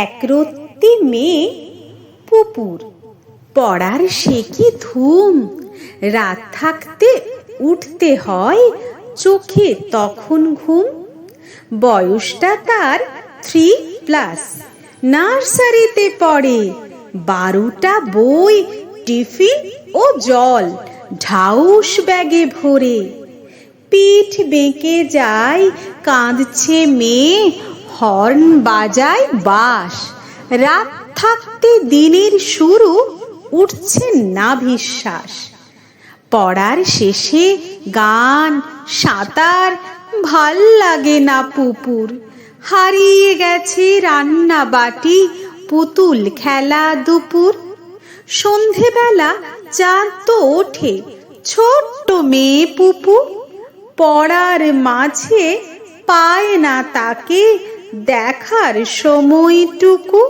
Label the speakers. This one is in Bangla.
Speaker 1: একরত্তি মেয়ে পুপুর, পড়ার সে কি ধুম। রাত থাকতে উঠতে হয়, চোখে তখন ঘুম। বয়সটা তার 3+, নার্সারিতে পড়ে। 12টা বই, টিফিন ও জল ঢাউস ব্যাগে ভরে। পিঠ বেঁকে যায়, কাঁদছে মেয়ে, হর্ন বাজায় বাঁশ। রাত থাকতে দিনের শুরু, উঠছে না বিশ্বাস। পড়ার শেষে গান, সাঁতার ভাল লাগে না পুপুর। হারিয়ে গেছে রান্না বাটি, পুতুল খেলা দুপুর। সন্ধেবেলা চাঁদ তো ওঠে, ছোট্ট মেয়ে পুপু পড়ার মাঝে পায় না তাকে দেখার সময়টুকু।